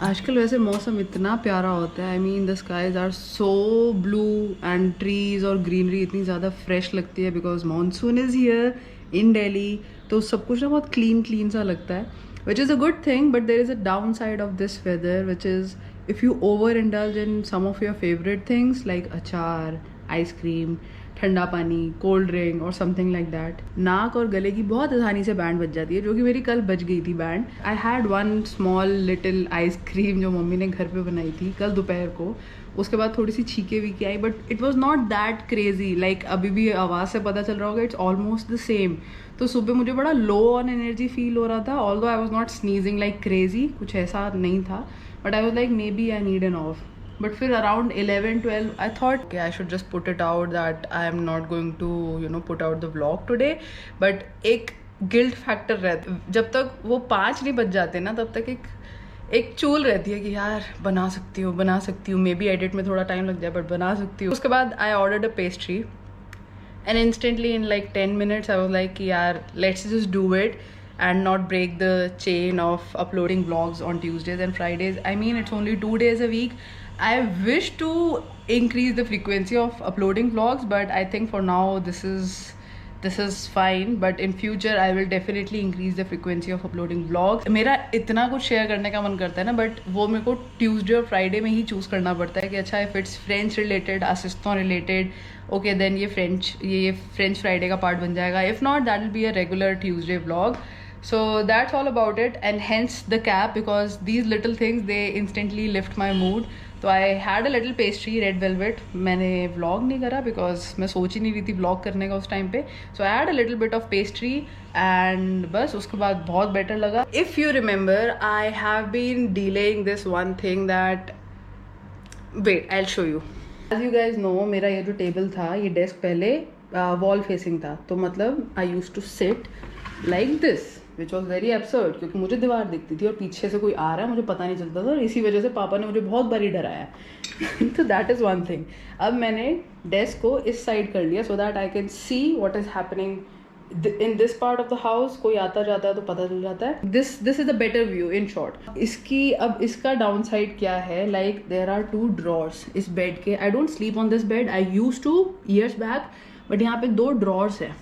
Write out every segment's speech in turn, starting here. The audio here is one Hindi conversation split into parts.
आजकल वैसे मौसम इतना प्यारा होता है। I mean the skies are so blue and trees और ग्रीनरी इतनी ज़्यादा फ्रेश लगती है because monsoon is here in Delhi. तो सब कुछ ना बहुत क्लीन क्लीन सा लगता है, which is a good thing. But there is a downside of this weather, which is if you overindulge in some of your favourite things like अचार, आइसक्रीम, ठंडा पानी, कोल्ड ड्रिंक और समथिंग लाइक दैट, नाक और गले की बहुत आसानी से बैंड बज जाती है, जो कि मेरी कल बज गई थी band. I had one small little ice cream जो मम्मी ने घर पे बनाई थी कल दोपहर को। उसके बाद थोड़ी सी छीके वीके आई, but it was not that crazy. Like अभी भी आवाज़ से पता चल रहा होगा, इट्स ऑलमोस्ट द सेम। तो सुबह मुझे बड़ा लो ऑन एनर्जी फील हो रहा था, although I was not sneezing like crazy, कुछ ऐसा नहीं था, but I was like maybe I need an off. But फिर around 11-12 I thought okay, I should just put it out that I am not going to put out the vlog today. But एक गिल्ट फैक्टर रहता है, जब तक वो 5 नहीं बज जाते ना तब तक एक चूल रहती है कि यार बना सकती हूँ, मे बी एडिट में थोड़ा टाइम लग जाए बट बना सकती हूँ। उसके बाद I ordered a pastry and instantly in like 10 minutes I was like yaar, let's just do it and not break the chain of uploading vlogs on Tuesdays and Fridays. I mean, it's only 2 days a week. I wish to increase the frequency of uploading vlogs, but I think for now this is fine. But in future I will definitely increase the frequency of uploading vlogs. मेरा इतना कुछ शेयर करने का मन करता है ना, बट वो मेरे को ट्यूसडे और फ्राइडे में ही चूज़ करना पड़ता है कि अच्छा इफ़ इट्स फ्रेंच रिलेटेड, असिस्टों रिलेटेड, ओके देन ये फ्रेंच फ्राइडे का पार्ट बन जाएगा। If not that will be a regular Tuesday vlog. So that's all about it, and hence the cap, because these little things they instantly lift my mood. तो I had a little pastry, red velvet. मैंने vlog नहीं करा because मैं सोच ही नहीं रही थी vlog करने का उस टाइम पे. So I had a little bit of pastry and बस उसके बाद बहुत better लगा. If you remember, I have been delaying this one thing that, wait, I'll show you. As you guys know, मेरा ये जो टेबल था, ये डेस्क पहले वॉल फेसिंग था, तो मतलब I use to sit like this, which was very absurd, क्योंकि मुझे दीवार दिखती थी और पीछे से कोई आ रहा है मुझे पता नहीं चलता था, और इसी वजह से पापा ने मुझे बहुत बारी डराया. तो दैट इज़ वन थिंग. अब मैंने डेस्क को इस साइड कर लिया so that I can see what is happening in this part of the house. कोई आता जाता है तो पता चल जाता है. This is a better view in short. अब इसका डाउन साइड क्या है, लाइक देयर आर 2 ड्रॉर्स इस बेड के. I don't sleep on this bed, I use two years back, but यहाँ पे 2 ड्रॉर्स है.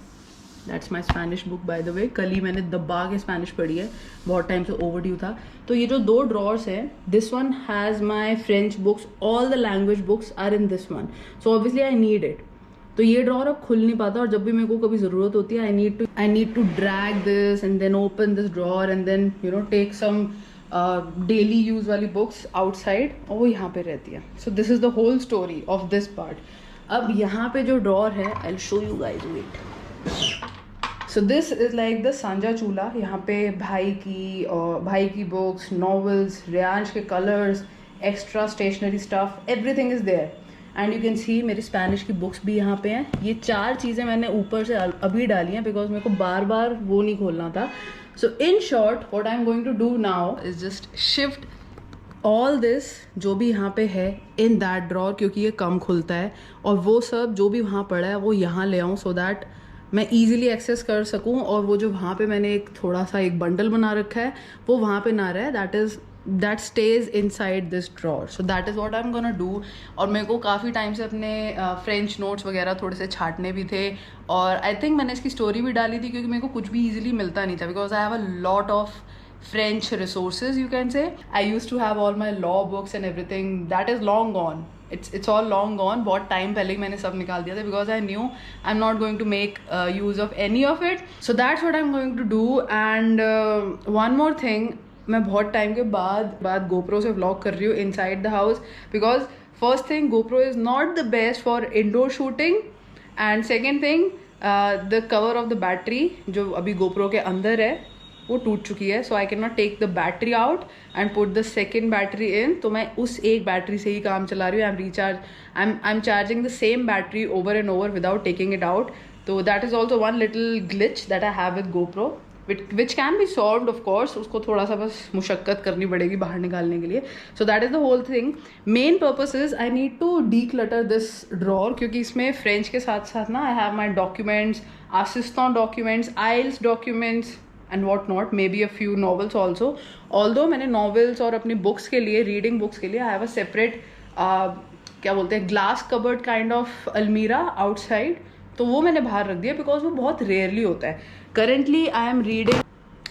That's my Spanish book by the way. कल ही मैंने दबा के स्पेनिश पढ़ी है, बहुत टाइम से ओवरड्यू था. तो ये जो 2 ड्रॉर्स हैं, this one has my French books, all the language books are in this one, so obviously I need it. तो ये ड्रॉर अब खुल नहीं पाता, और जब भी मेरे को कभी ज़रूरत होती है I need to drag this and then open this drawer and then take some daily use वाली बुक्स आउटसाइड, और वो यहाँ पे रहती है. So this is the whole story of this part. अब यहाँ पे जो ड्रॉर है, I will show you guys, wait. So this is like the सांझा चूल्हा. यहाँ पे भाई की बुक्स, नॉवेल्स, रियांश के colours, extra stationery stuff, everything is there. And you can see मेरी स्पेनिश की बुक्स भी यहाँ पे हैं. ये 4 चीज़ें मैंने ऊपर से अभी डाली हैं बिकॉज मेरे को बार बार वो नहीं खोलना था. So in short what I am going to do now is just shift all this जो भी यहाँ पे है इन दैट ड्रॉर, क्योंकि ये कम खुलता है, और वो सब जो भी वहाँ पड़ा है वो यहाँ ले आऊँ सो दैट मैं ईजिली एक्सेस कर सकूँ. और वो जो वहाँ पे मैंने एक थोड़ा सा एक बंडल बना रखा है वो वहाँ पे ना रहे, that stays inside this drawer. So that is what I'm gonna do. और मेरे को काफ़ी टाइम से अपने फ्रेंच नोट्स वगैरह थोड़े से छाटने भी थे, और आई थिंक मैंने इसकी स्टोरी भी डाली थी क्योंकि मेरे को कुछ भी ईजिली मिलता नहीं था, because I have a lot of French resources, you can say. I used to have all my law books and everything. That is long gone. It's all long gone. बहुत टाइम पहले ही मैंने सब निकाल दिया था because I knew I'm not going to make use of any of it. So that's what I'm going to do. And one more thing, मैं बहुत टाइम के बाद GoPro से vlog कर रही हूँ inside the house, because first thing, GoPro is not the best for indoor shooting, and second thing, the cover of the battery जो अभी GoPro के अंदर है वो टूट चुकी है. So I can not take the battery out and put the second battery in. तो मैं उस एक बैटरी से ही काम चला रही हूँ. I am charging the same battery over and over without taking it out. तो that is also one little glitch that I have with GoPro, which can be solved of course. उसको थोड़ा सा बस मुशक्कत करनी पड़ेगी बाहर निकालने के लिए. So that is the whole thing. Main purpose is I need to declutter this drawer, क्योंकि इसमें फ्रेंच के साथ साथ ना I have my documents, assistant documents, IELTS documents, and what not, maybe a few novels also. Although मैंने नॉवेल्स और अपनी बुक्स के लिए, रीडिंग बुक्स के लिए, आई हैव अ सेपरेट क्या बोलते हैं, ग्लास कबर्ड काइंड ऑफ अलमीरा आउटसाइड. तो वो मैंने बाहर रख दिया बिकॉज वो बहुत रेयरली होता है. करेंटली आई एम रीडिंग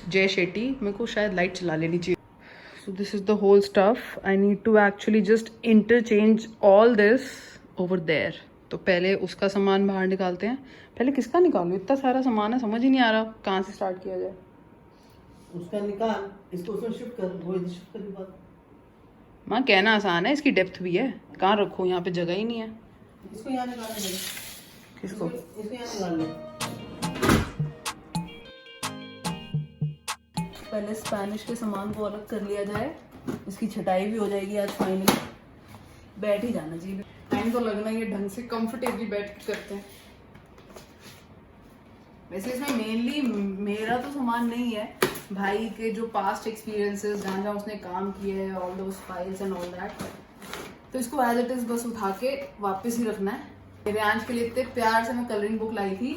जय शेट्टी. मेरे को शायद लाइट चला लेनी चाहिए. So this is the whole stuff. I need to actually just interchange all this over there. तो पहले उसका सामान बाहर निकालते हैं. पहले किसका निकालूं? इतना सारा सामान है, समझ ही नहीं आ रहा कहाँ से स्टार्ट किया जाए. उसका निकाल, इसको उसमें शिफ्ट कर, वो इधर शिफ्ट करने बाद. माँ कहना आसान है, इसकी डेप्थ भी है. कहाँ रखूँ? यहाँ पे जगह ही नहीं है. इसको यहाँ निकालना है. किसको? इसको यहाँ निकाल ले. पहले स्पेनिश के सामान को अलग कर लिया जाए. इसकी छटाई भी हो जाएगी आज फाइनली. बैठ ही जाना चाहिए. टाइम तो लगना ही है, ढंग से कंफर्टेबली बैठ के करते हैं. वैसे इसमें मेनली मेरा तो सामान नहीं है, भाई के जो पास्ट एक्सपीरियंसेस जहाँ जहाँ उसने काम किए हैं, all those files and all that. तो इसको एज इट इज बस उठा के वापस ही रखना है. मेरे आंच के लिए इतने प्यार से मैं कलरिंग बुक लाई थी,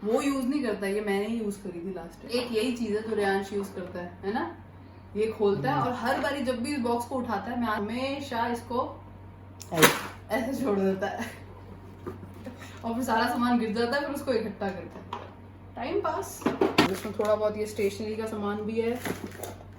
वो यूज नहीं करता. ये मैंने ही यूज करी थी लास्ट. एक यही चीज है जो रेयांश यूज करता है ना. ये खोलता है और हर बारी जब भी इस बॉक्स को उठाता है, मैं हमेशा इसको ऐसे छोड़ देता है और फिर सारा सामान गिर जाता है, फिर उसको इकट्ठा करता है. Time pass. इसमें थोड़ा बहुत ये स्टेशनरी का सामान भी है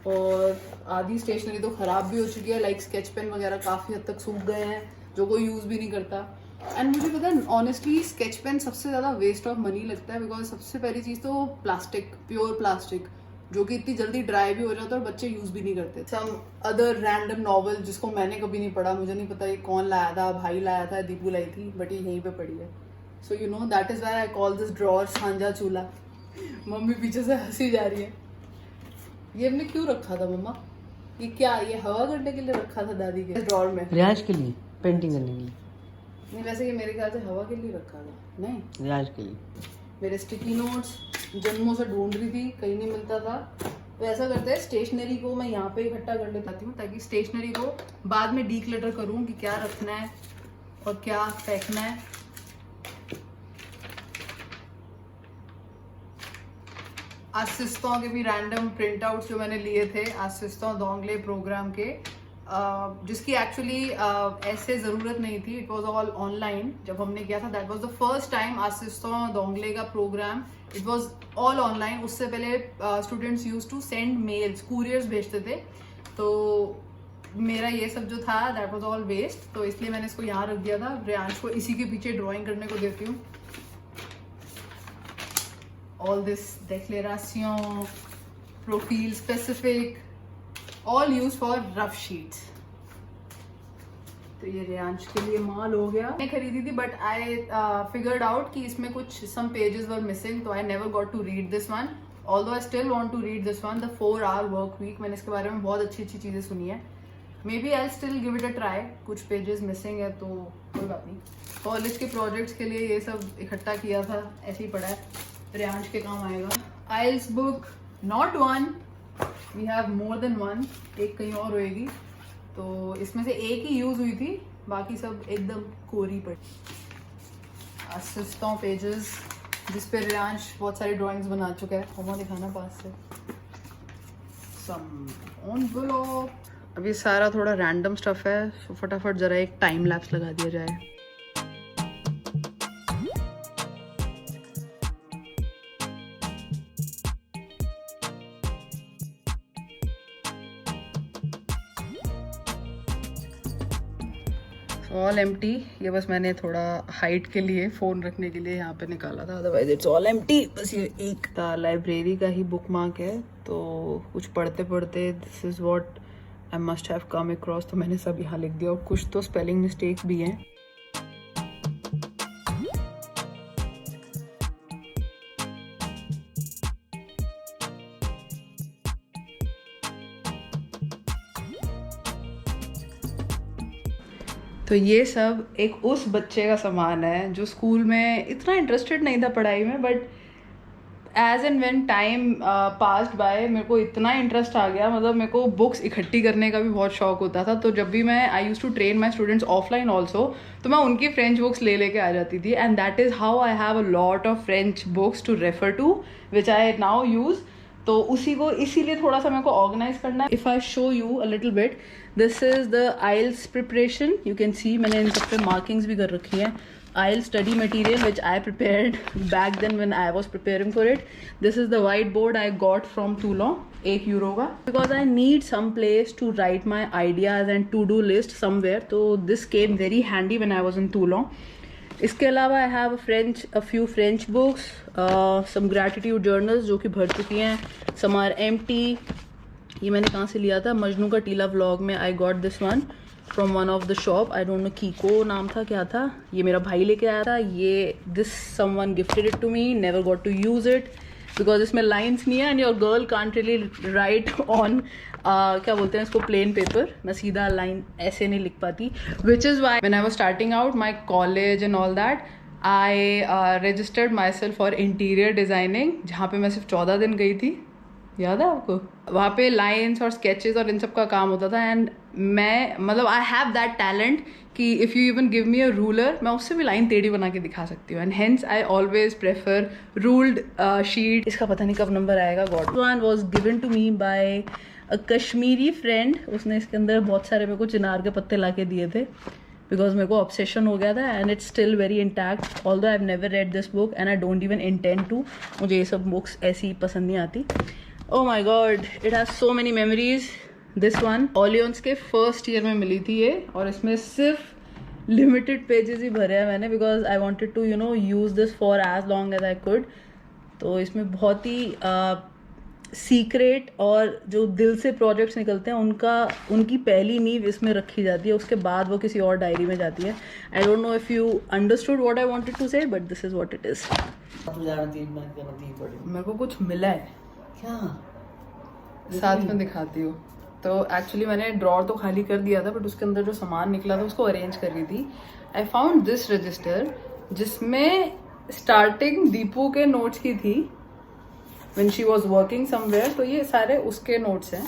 और आधी स्टेशनरी तो खराब भी हो चुकी है. लाइक स्केच पेन वगैरह काफी हद तक सूख गए हैं जो कोई यूज भी नहीं करता. एंड मुझे पता है ऑनेस्टली स्केच पेन सबसे ज़्यादा वेस्ट ऑफ मनी लगता है बिकॉज सबसे पहली चीज़ तो प्लास्टिक, प्योर प्लास्टिक, जो कि इतनी जल्दी ड्राई भी हो जाता है और बच्चे यूज़ भी नहीं करते. सम अदर रैंडम नॉवल जिसको मैंने कभी नहीं पढ़ा, मुझे नहीं पता ये कौन लाया था, भाई लाया था, दीपू लाई थी, बट ये यहीं पे पड़ी है. So you know that is why I call this drawer सांझा चूल्हा. मम्मी पीछे से हंसी जा रही है. ये हमने क्यों रखा था मम्मा? ये क्या, ये हवा करने के लिए रखा था दादी के ड्रॉर में? रियाज के लिए, पेंटिंग करने के लिए नहीं. वैसे ये मेरे ख्याल से हवा के लिए रखा था. नहीं, रियाज के लिए. मेरे स्टिकी नोट्स जन्मों से ढूंढ रही थी, कहीं नहीं मिलता था. तो ऐसा करते हैं, स्टेशनरी को मैं यहाँ पे इकट्ठा कर लेती हूँ ताकि स्टेशनरी को बाद में डीक्लटर करूँ कि क्या रखना है और क्या फेंकना है. आसिस्तों के भी रैंडम प्रिंट आउट्स जो मैंने लिए थे आसिस्तों दोंगले प्रोग्राम के, जिसकी एक्चुअली ऐसे ज़रूरत नहीं थी. It was all online. जब हमने किया था that was the first time आसिस्तों दोंगले का program. It was all online. उससे पहले students use to send mails, couriers भेजते थे. तो मेरा ये सब जो था दैट वॉज ऑल वेस्ट. तो इसलिए मैंने इसको यहाँ रख दिया था. रेयांश को इसी के पीछे ड्राइंग करने को देती हूँ. ऑल दिस डेक्लेरासियों, profile specific, all use for rough sheets. तो ये रेयांश के लिए माल हो गया. मैं खरीदी थी बट आई फिगर्ड आउट कि इसमें कुछ सम पेजेस वर मिसिंग, तो I never got to read this one. Although I still want to read this one, the 4-hour work week. मैंने इसके बारे में बहुत अच्छी अच्छी चीजें सुनी है. Maybe I still give it a try. कुछ पेजेस मिसिंग है तो कोई बात नहीं. कॉलेज के प्रोजेक्ट्स के लिए ये सब इकट्ठा किया था, ऐसे ही पड़ा है. रेयांश के काम आएगा. आइल्स book, not one, we have more than one. एक कहीं और होएगी. तो इसमें से एक ही यूज हुई थी, बाकी सब एकदम कोरी पड़ी. असिस्टों पेजेस जिस पे रेयांश बहुत सारी ड्राइंग्स बना चुका है. हम दिखाना पास से. सम एनवेलप. अभी सारा थोड़ा रैंडम स्टफ है, तो फटाफट जरा एक टाइम लैप्स लगा दिया जाए. All empty. ये बस मैंने थोड़ा हाइट के लिए, फ़ोन रखने के लिए यहाँ पे निकाला था, अदरवाइज इट्स ऑल एम्प्टी. बस ये एक लाइब्रेरी का ही बुक मार्क है. तो कुछ पढ़ते पढ़ते this is what I must have come across, तो मैंने सब यहाँ लिख दिया. और कुछ तो स्पेलिंग मिस्टेक्स भी हैं. तो ये सब एक उस बच्चे का सामान है जो स्कूल में इतना इंटरेस्टेड नहीं था पढ़ाई में, but as and when time passed by मेरे को इतना इंटरेस्ट आ गया. मतलब मेरे को बुक्स इकट्ठी करने का भी बहुत शौक होता था. तो जब भी मैं I use to train my students offline also, तो मैं उनकी फ्रेंच बुक्स ले लेके आ जाती थी. And that is how I have a lot of French books to refer to which I now use. तो उसी को इसीलिए थोड़ा सा मेरे को ऑर्गेनाइज करना है. If I show you a little bit, this is the IELTS preparation. You can see मैंने इन सब पे मार्किंग्स भी कर रखी हैं. IELTS study material which I prepared back then when I was preparing for it. This is the whiteboard I got from Toulon, €1 का, because I need some place to write my ideas and to-do list somewhere. So this came very handy when I was in Toulon. इसके अलावा I have a few French books, some gratitude journals जो कि भर चुकी हैं. Some are empty. ये मैंने कहाँ से लिया था? मजनू का टीला व्लॉग में I got this one from one of the shop. I don't no कीको नाम था, क्या था. ये मेरा भाई लेके आया था. ये this someone gifted it to me. Never got to use it because इसमें लाइन्स नहीं है and your girl can't really write on क्या बोलते हैं इसको, प्लेन पेपर. मैं सीधा लाइन ऐसे नहीं लिख पाती. Which is why when I was starting out my college and all that, I registered my self for interior designing, जहाँ पे मैं सिर्फ 14 दिन गई थी. याद है आपको? वहाँ पे लाइन्स और स्केचेस और इन सब का काम होता था. एंड मैं मतलब आई हैव दैट टैलेंट कि if you even give me a ruler, मैं उससे भी लाइन टेढ़ी बना के दिखा सकती हूँ. And hence I always prefer ruled sheet. इसका पता नहीं कब नंबर आएगा. God one was given to me by a Kashmiri friend. उसने इसके अंदर बहुत सारे मेरे को चिनार के पत्ते ला के दिए थे बिकॉज मेरे को ऑब्सेशन हो गया था. And it's still very intact although I have never read this book and I don't even intend to. मुझे ये सब बुक्स ऐसी पसंद नहीं आती. Oh my god, it has so many memories. This one Orleans के फर्स्ट ईयर में मिली थी ये, और इसमें सिर्फ लिमिटेड पेजेस ही भरे हैं मैंने because I wanted to use this for as long as I could. तो इसमें बहुत ही सीक्रेट और जो दिल से प्रोजेक्ट्स निकलते हैं उनकी पहली नींव इसमें रखी जाती है. उसके बाद वो किसी और डायरी में जाती है. I don't know if you understood what I wanted to say, but this is what it is. मेरे को कुछ मिला है क्या, साथ में दिखाती हूँ. तो एक्चुअली मैंने ड्रॉर तो खाली कर दिया था, बट उसके अंदर जो सामान निकला था उसको अरेंज कर रही थी. आई फाउंड दिस रजिस्टर जिसमें स्टार्टिंग दीपू के नोट्स की थी when she was working somewhere. तो ये सारे उसके नोट्स हैं.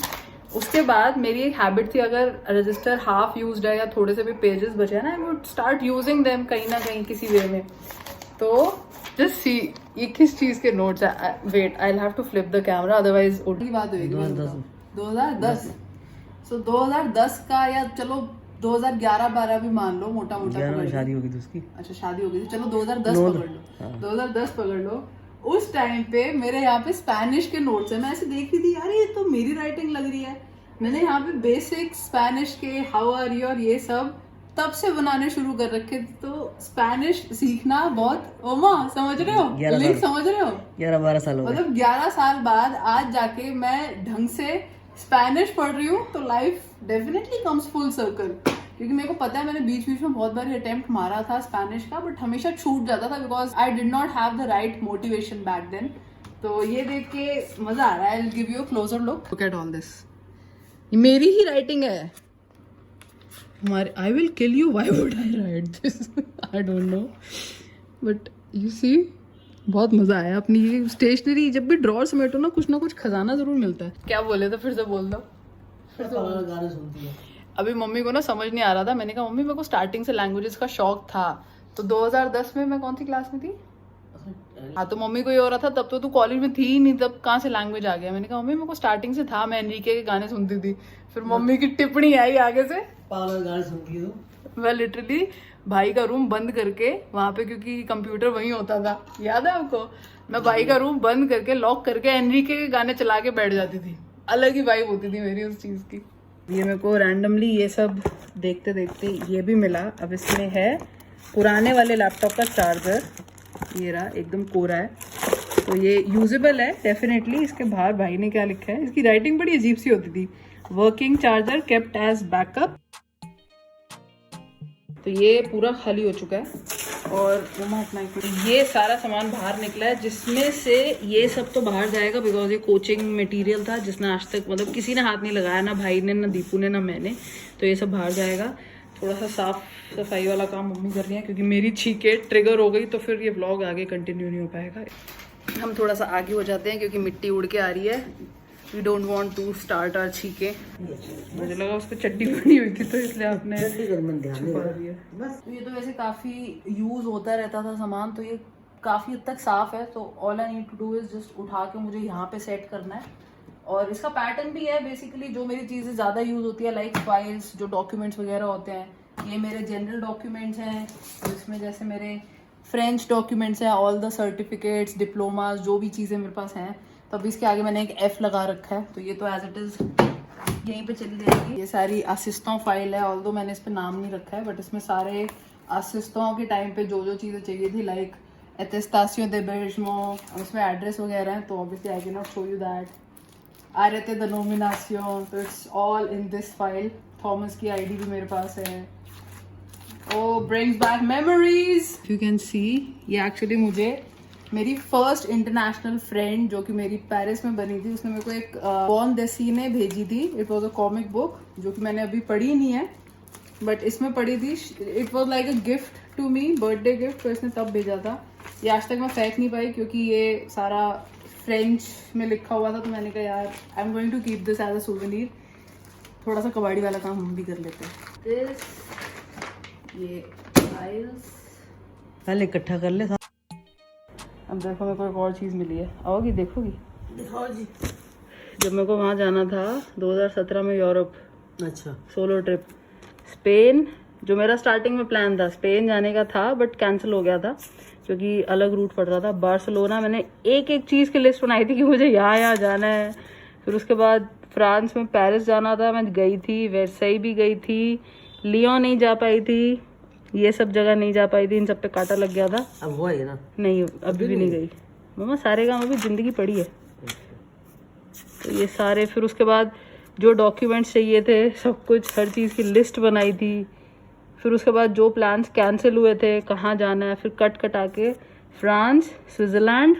उसके बाद मेरी एक हैबिट थी, अगर रजिस्टर हाफ यूज्ड है या थोड़े से भी पेजेस बचे हैं ना, I would start using them कहीं ना कहीं किसी वे में. तो जस्ट सी ये किस चीज के नोट्स है. Wait, I will have to flip the camera otherwise उल्टी बात होगी. 2010. सो 2010 का, या चलो 2011-12 भी मान लो, मोटा मोटा शादी हो गई थी उसकी. अच्छा, शादी हो गई थी. चलो 2010 पकड़ लो. 2010 पकड़ लो. उस टाइम पे मेरे यहाँ पे स्पेनिश के नोट्स है. मैं ऐसे देख रही थी, यार ये तो मेरी राइटिंग लग रही है. मैंने यहाँ पे बेसिक स्पेनिश के हाउ आर यू और ये सब तब से बनाने शुरू कर रखे. तो स्पेनिश सीखना बहुत, ओमा समझ रहे हो, लिंक समझ रहे हो, 11-12 साल हो गए. मतलब 11 साल बाद आज जाके मैं ढंग से स्पेनिश पढ़ रही हूँ. तो life definitely comes full circle. क्योंकि मेरे को पता है मैंने बीच बीच में बहुत बार अटेम्प्ट मारा था स्पेनिश का, बट हमेशा छूट जाता था because I did not have the right motivation back then. तो ये देख के मजा आ रहा है. I will give you a closer look. Look at all this. ये मेरी ही राइटिंग है. हमारे I will kill you, why would I write this, I don't know, but you see बहुत मजा आया. अपनी ये स्टेशनरी जब भी ड्रॉर समेटो ना कुछ खजाना जरूर मिलता है. क्या बोले तो फिर से बोल दो. गाने सुनती है. अभी मम्मी को ना समझ नहीं आ रहा था. मैंने कहा मम्मी मेरे को स्टार्टिंग से लैंग्वेजेस का शौक था. तो 2010 में मैं कौन सी क्लास में थी? हाँ, तो मम्मी को ये हो रहा था तब तो तू कॉलेज में थी ही नहीं, तब कहाँ से लैंग्वेज आ गया. मैंने कहा मम्मी मेरे को स्टार्टिंग से था, मैं एनरिके के गाने सुनती थी. फिर मम्मी की टिप्पणी आई आगे से, पागल गाने सुनती हो. मैं लिटरली भाई का रूम बंद करके वहाँ पे, क्योंकि कंप्यूटर वहीं होता था, याद है आपको, मैं भाई का रूम बंद करके लॉक करके एनरिके के गाने चला के बैठ जाती थी. अलग ही वाइब होती थी मेरी उस चीज़ की. ये मेरे को रैंडमली ये सब देखते देखते ये भी मिला. अब इसमें है पुराने वाले लैपटॉप का चार्जर. ये रहा, एकदम कोरा है. तो ये यूजेबल है डेफिनेटली. इसके बाहर भाई ने क्या लिखा है, इसकी राइटिंग बड़ी अजीब सी होती थी. Working charger kept as backup. तो ये पूरा खाली हो चुका है. और ये सारा सामान बाहर निकला है, जिसमें से ये सब तो बाहर जाएगा बिकॉज ये कोचिंग मटेरियल था जिसने आज तक मतलब किसी ने हाथ नहीं लगाया, ना भाई ने, ना दीपू ने, ना मैंने. तो ये सब बाहर जाएगा. थोड़ा सा साफ सफाई वाला काम मम्मी कर रही है क्योंकि मेरी छींके ट्रिगर हो गई तो फिर ये व्लॉग आगे कंटिन्यू नहीं हो पाएगा. हम थोड़ा सा आगे हो जाते हैं क्योंकि मिट्टी उड़ के आ रही है. We don't want to start our छींके. मुझे लगा उस पर चट्टी बनी हुई थी तो इसलिए आपने छुपा दिया. बस ये तो वैसे काफ़ी यूज़ होता रहता था सामान, तो ये काफ़ी हद तक साफ़ है, तो all I need to do is just उठा के मुझे यहाँ पे सेट करना है। और इसका पैटर्न भी है बेसिकली, जो मेरी चीज़ें ज़्यादा यूज़ होती है लाइक फाइल्स, जो डॉक्यूमेंट्स वगैरह होते हैं, ये मेरे जनरल डॉक्यूमेंट्स हैं, जिसमें जैसे मेरे फ्रेंच डॉक्यूमेंट्स हैं, ऑल द सर्टिफिकेट्स, डिप्लोमास, जो भी चीज़ें मेरे पास हैं। तो अभी इसके आगे मैंने एक F लगा रखा है, तो ये तो एज इट इज़ यहीं पे चली जाएगी। ये सारी असिस्टों फाइल है, ऑल्दो मैंने इस पर नाम नहीं रखा है, बट इसमें सारे असिस्टों के टाइम पे जो जो चीज़ें चाहिए थी लाइक एटेस्टासियों दे बेजमो, उसमें एड्रेस वगैरह हैं, तो obviously I can not show you that. आरते द नोमिनासियों, तो it's all in this file. Thomas की आईडी भी मेरे पास है। Oh brings back memories. You can see ये एक्चुअली मुझे मेरी फर्स्ट इंटरनेशनल फ्रेंड जो कि मेरी पेरिस में बनी थी, उसने मेरे को एक बॉन देसीने भेजी थी। It was a comic book जो कि मैंने अभी पढ़ी नहीं है, बट इसमें पढ़ी थी। It was like a gift to me, birthday gift, तो इसने तब भेजा था। ये आज तक मैं फेंक नहीं पाई क्योंकि ये सारा फ्रेंच में लिखा हुआ था, तो मैंने कहा यार I am going to keep this as a souvenir. थोड़ा सा कबाड़ी वाला काम हम भी कर लेते हैं। दिस ये फाइल्स पहले इकट्ठा कर ले। अब देखो मेरे को एक और चीज़ मिली है, आओगी देखोगी? दिखाओ जी। जब मेरे को वहाँ जाना था 2017 में यूरोप, अच्छा, सोलो ट्रिप स्पेन, जो मेरा स्टार्टिंग में प्लान था स्पेन जाने का था, बट कैंसिल हो गया था क्योंकि अलग रूट पड़ रहा था। बार्सिलोना मैंने एक एक चीज़ की लिस्ट बनाई थी कि मुझे यहाँ यहाँ जाना है। फिर उसके बाद फ्रांस में पेरिस जाना था, मैं गई थी। वेर्साई भी गई थी, लियोन नहीं जा पाई थी, ये सब जगह नहीं जा पाई थी, इन सब पे कांटा लग गया था। अब हुआ है ना? नहीं अभी भी नहीं गई मम्मा, सारे काम अभी ज़िंदगी पड़ी है। तो ये सारे, फिर उसके बाद जो डॉक्यूमेंट्स चाहिए थे सब कुछ, हर चीज़ की लिस्ट बनाई थी। फिर उसके बाद जो प्लान्स कैंसिल हुए थे, कहाँ जाना है, फिर कट कटा के फ्रांस, स्विट्ज़रलैंड,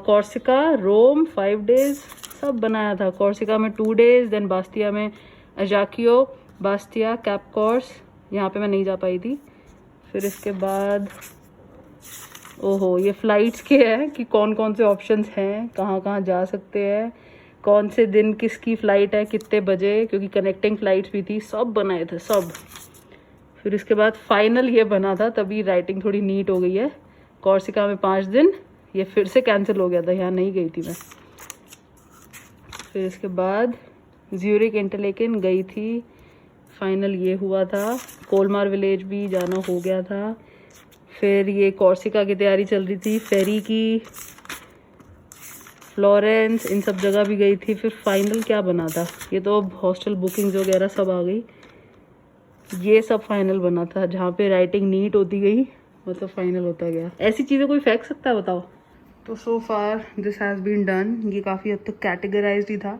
कॉर्सिका, रोम 5 days सब बनाया था। कॉर्सिका में 2 days, देन बास्तिया में अजाकियो, बास्तिया, कैप कॉर्स, यहाँ पे मैं नहीं जा पाई थी। फिर इसके बाद ओहो ये फ़्लाइट्स के हैं कि कौन कौन से ऑप्शंस हैं, कहाँ कहाँ जा सकते हैं, कौन से दिन किसकी फ़्लाइट है, कितने बजे, क्योंकि कनेक्टिंग फ़्लाइट्स भी थी, सब बनाए थे सब। फिर इसके बाद फाइनल ये बना था, तभी राइटिंग थोड़ी नीट हो गई है। कॉर्सिका में 5 दिन, ये फिर से कैंसिल हो गया था, यहाँ नहीं गई थी मैं। फिर इसके बाद ज्यूरिक इंटरलेकन गई थी, फाइनल ये हुआ था। कोलमार विलेज भी जाना हो गया था। फिर ये कॉर्सिका की तैयारी चल रही थी, फेरी की, फ्लोरेंस, इन सब जगह भी गई थी। फिर फाइनल क्या बना था, ये तो अब हॉस्टल बुकिंग्स वगैरह सब आ गई, ये सब फाइनल बना था जहाँ पे राइटिंग नीट होती गई, मतलब फाइनल होता गया। ऐसी चीज़ें कोई फेंक सकता है बताओ? तो so far this has been done. ये काफ़ी हद तक कैटेगराइज्ड ही था,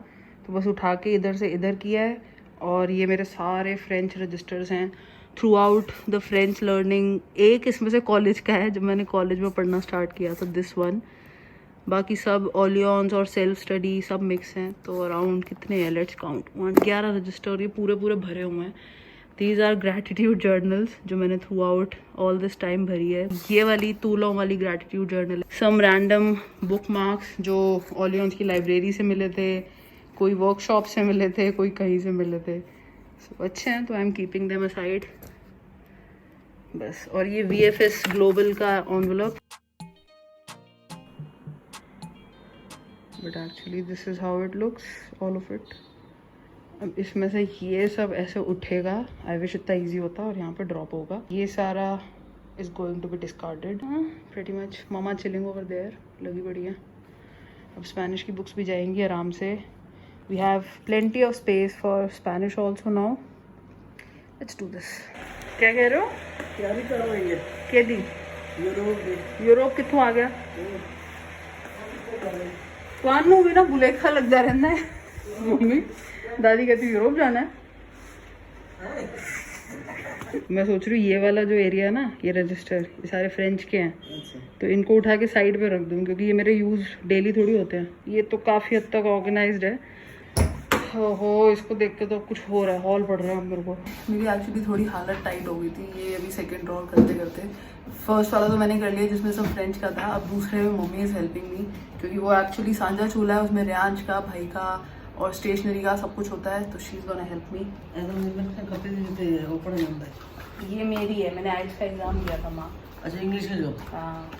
तो बस उठा के इधर से इधर किया है। और ये मेरे सारे फ्रेंच रजिस्टर्स हैं through out the French learning. एक इसमें से कॉलेज का है, जब मैंने कॉलेज में पढ़ना स्टार्ट किया था, दिस वन। बाकी सब ऑलियंस और सेल्फ स्टडी सब मिक्स हैं। तो अराउंड कितने हैं, लेट्स काउंट, 11 रजिस्टर ये पूरे पूरे भरे हुए हैं। दीज आर ग्रैटिट्यूड जर्नल्स जो मैंने throughout all this time भरी है। ये वाली तूलों वाली gratitude journal, some random bookmarks जो ऑलियंस की लाइब्रेरी से मिले थे, कोई वर्कशॉप से मिले थे, कोई कहीं से मिले थे। so, अच्छे हैं, तो I am keeping them aside बस। और ये VFS ग्लोबल का envelope, but actually this is how it looks, all of it. अब इसमें से ये सब ऐसे उठेगा, आई विश इतना ईजी होता, और यहाँ पे ड्रॉप होगा। ये सारा is going to be discarded. Pretty much mama chilling over there, लगी पड़ी है। अब स्पेनिश की बुक्स भी जाएंगी आराम से। We have plenty of space for Spanish also now. Let's do this. क्या कह रहे हो? तैयारी कर रही है। क्या दी? यूरोप कितों आ गया? ਤੁਹਾਨੂੰ भी ना बुलेखा लगता रहना है। मम्मी दादी कहती यूरोप जाना है। मैं सोच रही हूँ ये वाला जो एरिया है ना, ये रजिस्टर, ये सारे फ्रेंच के हैं, तो इनको उठा के साइड पे रख दूँ क्योंकि ये मेरे यूज डेली थोड़ी होते हैं। ये तो काफ़ी हद तक ऑर्गेनाइज्ड है। हो इसको देख के तो कुछ हो रहा है, हॉल पड़ रहा है मेरे को। मेरी एक्चुअली थोड़ी हालत टाइट हो गई थी ये अभी सेकंड ड्रॉर करते करते। फर्स्ट वाला तो मैंने कर लिया जिसमें सब फ्रेंच का था, अब दूसरे में मम्मी इज़ हेल्पिंग मी क्योंकि वो एक्चुअली सांझा चूल्हा है, उसमें रियांश का, भाई का और स्टेशनरी का सब कुछ होता है, तो she is gonna help me. ये मेरी है, मैंने आइल्स का एग्ज़ाम दिया था माँ। अच्छा, इंग्लिश का जो? हाँ,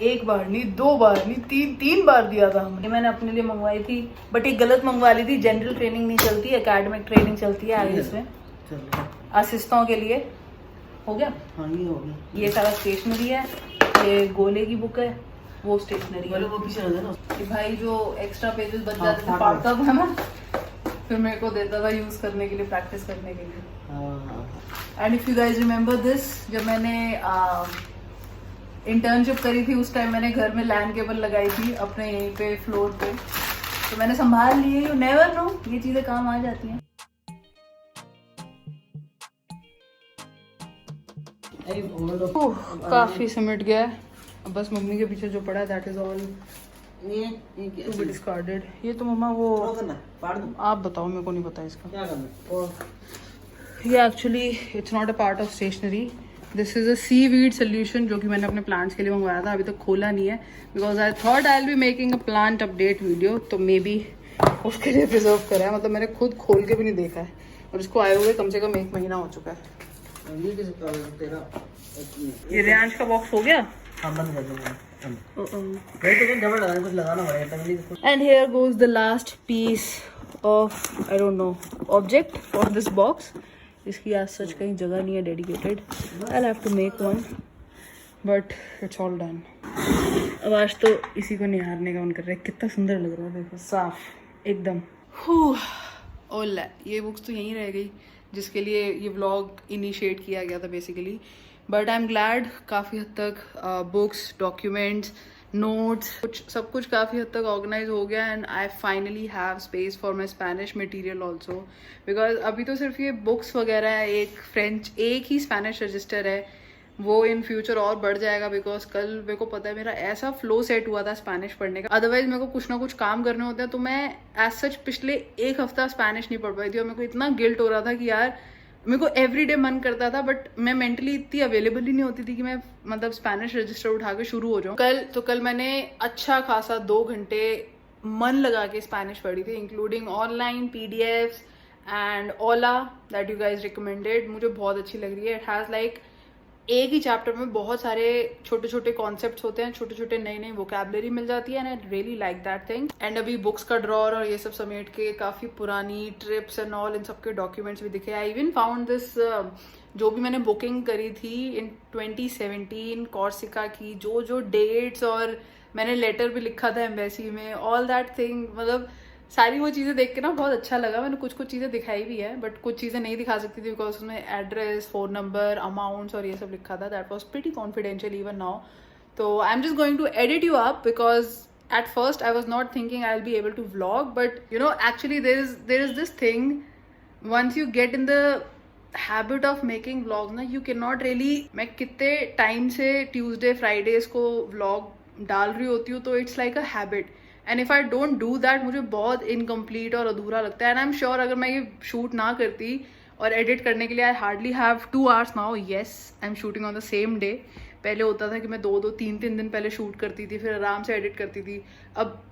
एक बार नहीं, 2 बार नहीं, 3 बार दिया था हमने। मैंने अपने लिए मंगवाई थी, बट एक गलत मंगवा ली थी। जनरल ट्रेनिंग नहीं चलती, एकेडमिक ट्रेनिंग चलती है आगे इसमें, चलो असिस्टों के लिए। हो गया? हाँ ये हो गया। ये सारा स्टेशनरी है, ये गोले की बुक है, वो स्टेशनरी है। वो पीछे रख देना। कि भाई जो एक्स्ट्रा पेजेस बच हाँ, जाते थे हाँ, पढ़ता था ना, फिर मेरे को देता था यूज करने के लिए, प्रैक्टिस करने के लिए। हाँ and if you guys remember this, जब मैंने इंटर्नशिप करी थी उस टाइम मैंने घर में लैंड केबल लगाई थी अपने यहीं पे फ्लोर पे, तो मैंने संभाल ली। यू नेवर नो, ये चीजें काम आ जाती हैं। काफी सिमट गया है, अब बस मम्मी के पीछे जो पड़ा है that is all to be discarded. ये तो मम्मा वो आप बताओ, मेरे को नहीं पता इसका क्या करना। और ये actually it's not a part of stationery, this is a seaweed solution जो कि मैंने अपने प्लांट्स के लिए मंगवाया था, अभी तक खोला नहीं है because I thought I will be making a plant update video, तो मे बी उसके लिए प्रिजर्व करा है। मतलब मैंने खुद खोल के भी नहीं देखा है, और इसको आए हुए कम से कम 1 महीना हो चुका है। ये कैसे कर तेरा ये रियांश का बॉक्स हो गया। हाँ बंद कर दूंगा। भाई तो कुछ जबड़ लगाना, कुछ लगाना पड़ेगा तभी कुछ। And here goes the last piece of, I don't know, object for this box. इसकी आज सच कहीं जगह नहीं है dedicated. I'll have to make one, but it's all done. अब आज तो इसी को निहारने का मन कर रहा है, कितना सुंदर लग रहा है, देखो साफ एकदम। ओला, ये बुक्स तो यहीं रह गई जिसके लिए ये व्लॉग इनिशिएट किया गया था basically, but I am glad काफ़ी हद तक बुक्स, डॉक्यूमेंट्स, नोट्स, सब कुछ काफ़ी हद तक ऑर्गेनाइज हो गया and I finally have space for my Spanish material also, because अभी तो सिर्फ ये बुक्स वगैरह है, एक ही स्पेनिश रजिस्टर है, वो इन फ्यूचर और बढ़ जाएगा बिकॉज कल मेरे को पता है मेरा ऐसा फ्लो सेट हुआ था स्पेनिश पढ़ने का। अदरवाइज मेरे को कुछ ना कुछ काम करने होते हैं, तो मैं एज सच पिछले 1 हफ्ता स्पेनिश नहीं पढ़ पाई थी और मेरे को इतना गिल्ट हो रहा था कि यार मेरे को एवरीडे मन करता था, बट मैं मेंटली इतनी अवेलेबल ही नहीं होती थी कि मैं मतलब स्पेनिश रजिस्टर उठा के शुरू हो जाऊँ। कल मैंने अच्छा खासा 2 घंटे मन लगा के स्पेनिश पढ़ी थी, including online PDFs and Ola that you guys recommended. मुझे बहुत अच्छी लग रही है। इट हैज़ लाइक एक ही चैप्टर में बहुत सारे छोटे छोटे कॉन्सेप्ट्स होते हैं, छोटे छोटे नई वोकैबुलरी मिल जाती है and I really like that thing. And अभी बुक्स का ड्रॉर और ये सब समेट के काफ़ी पुरानी ट्रिप्स एंड ऑल इन सब के डॉक्यूमेंट्स भी दिखे। आई इवन फाउंड दिस, जो भी मैंने बुकिंग करी थी इन 2017 कॉर्सिका की, जो डेट्स और मैंने लेटर भी लिखा था एम्बेसी में, ऑल दैट थिंग, मतलब सारी वो चीज़ें देख के ना बहुत अच्छा लगा। मैंने कुछ चीज़ें दिखाई भी है, बट कुछ चीज़ें नहीं दिखा सकती थी बिकॉज उसमें एड्रेस, फ़ोन नंबर, अमाउंट्स और ये सब लिखा था। That was pretty confidential even now. तो I am just going to edit you up because at first I was not thinking I will be able to vlog, but you know actually there is this thing, once you get in the habit of making vlog ना, यू कैन नॉट रियली, मैं कितने टाइम से ट्यूजडे फ्राइडेज को व्लॉग डाल रही होती हूँ, तो it's like a habit and if I don't do that मुझे बहुत इनकम्प्लीट और अधूरा लगता है। एंड आई एम श्योर अगर मैं ये शूट ना करती और एडिट करने के लिए I hardly have 2 hours now. Yes, I am shooting on the same day. पहले होता था कि मैं 2 3 दिन पहले शूट करती थी, फिर आराम से एडिट करती थी। अब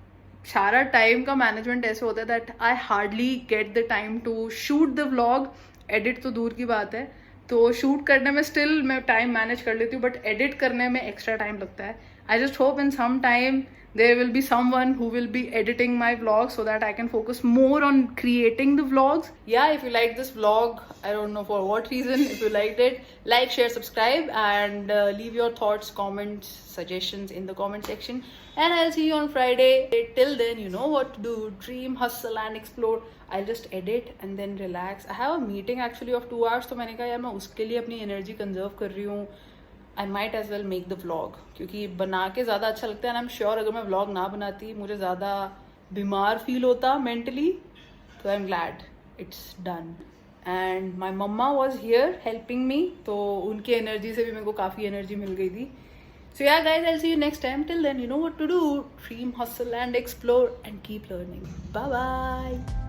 सारा टाइम का मैनेजमेंट ऐसे होता है that I hardly get the time to shoot the vlog. Edit तो दूर की बात है, तो शूट करने में स्टिल मैं टाइम मैनेज कर लेती हूँ, बट एडिट करने में एक्स्ट्रा टाइम लगता है। I just hope in some time there will be someone who will be editing my vlog so that I can focus more on creating the vlogs. Yeah, if you like this vlog, I don't know for what reason, if you liked it, like, share, subscribe and leave your thoughts, comments, suggestions in the comment section, and I'll see you on Friday. Till then, you know what to do. Dream, hustle and explore. I'll just edit and then relax. I have a meeting actually of 2 hours, तो मैंने कहा यार मैं उसके लिए अपनी एनर्जी कंजर्व कर रही हूँ। I might as well make the vlog, क्योंकि बना के ज़्यादा अच्छा लगता है। एंड आई एम श्योर अगर मैं व्लॉग ना बनाती मुझे ज़्यादा बीमार फील होता मेंटली, तो I am glad it's done. And my mamma was here helping me, तो उनकी एनर्जी से भी मेरे को काफ़ी एनर्जी मिल गई थी। So yeah guys, I will see you next time. Till then, you know what to do. Dream, hustle and explore and keep learning. Bye bye.